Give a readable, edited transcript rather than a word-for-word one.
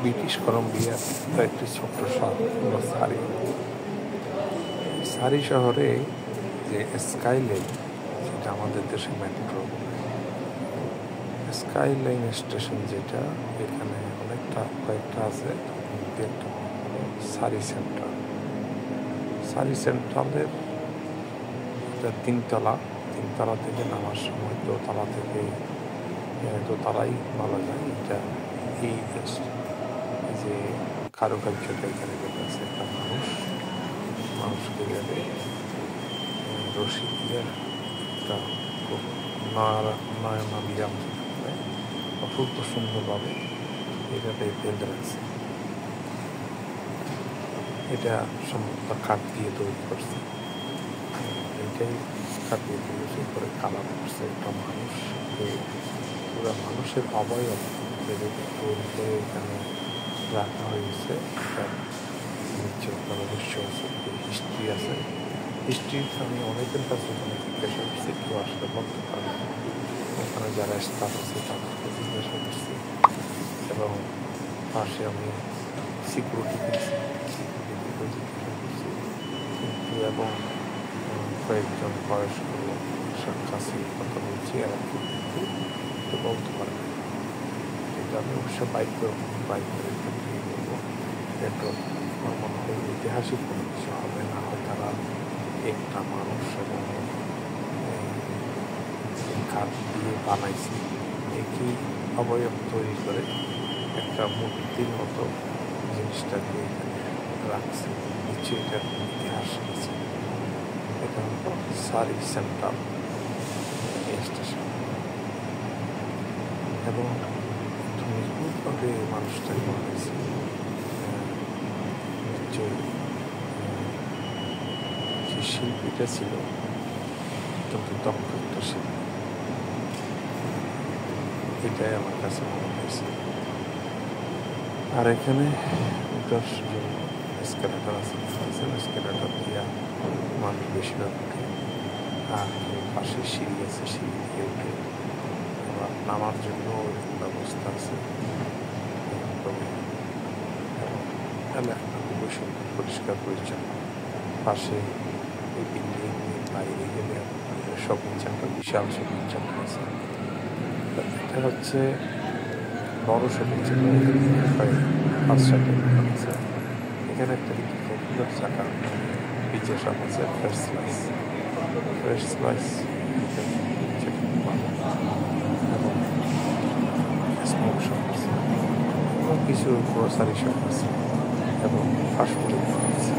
British কলম্বিয়ার একটি ছোট্ট শহর হলো সারি। সারি শহরে যে স্কাইলাইন, যেটা আমাদের দেশে মেট্রো, স্কাইলাইন স্টেশন যেটা, এখানে কয়েকটা আছে, একটা সারি সেন্ট্রাল। সারি সেন্ট্রালের এটা তিনতলা থেকে নামার সময় দোতলাই বলা যায়। এটা এই যে কারুকার্যটা এখানে যেটা আছে, একটা মানুষকে যাবে রশি দিয়ে একটা খুব নয়নাভিরাম অপূর্ব সুন্দরভাবে এটাতে বেঁধে রাখছে। এটা সম্ভবত কাঠ দিয়ে তৈরি করছে। এটাই কাঠ দিয়ে তৈরি করে কালার করছে একটা মানুষ, পুরো মানুষের অবয়ব তৈরি করে এখানে রাখা হয়েছে। নিশ্চয় রহস্য আছে, হিস্ট্রি আছে। হিস্ট্রিটা আমি অনেকের কাছে ওখানে জিজ্ঞাসা করছি, কেউ আসলে বলতে পারে। ওখানে যারা স্টাফ আছে তাদেরকে জিজ্ঞাসা করছি, এবং পাশে আমি সিকিউরিটিকে জিজ্ঞাসা করছি কিন্তু, এবং কয়েকজন বয়স্ক কাছে কথা বলছি, এরা কিন্তু বলতে পারে না। কিন্তু আমি অবশ্য বাইক করে বলবো, পেট্রোল আমার মনে হয় ঐতিহাসিক কোনো কিছু হবে না। হয় তারা একটা মানুষ এবং কাঠ দিয়ে বানাইছে, একই অবয়ব তৈরি করে একটা মূর্তির মতো জিনিসটাকে এখানে রাখছে। নিশ্চয়ই এটার ইতিহাস রয়েছে। এটা হলো সারি সেন্ট্রাল স্টেশন, এবং নিখুঁতভাবে মানুষটাকে বানাইছে। নিশ্চয়ই যে শিল্পীটা ছিল অত্যন্ত দক্ষ একটা শিল্পী, এটাই আমার কাছে মনে হয়েছে। আর এখানে 10 জন এসকেলেটর আছে, এসকেলেটর দিয়ে মানুষ বেশিরভাগ উঠে, আর পাশে সিঁড়ি আছে, সিঁড়ি দিয়ে উঠে। আবার নামার জন্য ওরকম ব্যবস্থা আছে, এবং এলাকাটা খুবই সুন্দর, পরিষ্কার পরিচ্ছন্ন। পাশে এই বিল্ডিং বাইরে গেলে শপিং সেন্টার, বিশাল শপিং সেন্টার আছে। এটা হচ্ছে বড় শপিং সেন্টার, প্রায় 5-6টা দোকান আছে। এখানে একটা কিন্তু পপুলার জায়গা পিজ্জা শপ আছে, ফ্রেশ স্লাইস এবং স্মোক শপ আছে, এবং কিছু গ্রোসারি শপ আছে, এবং ফাস্টফুড আছে।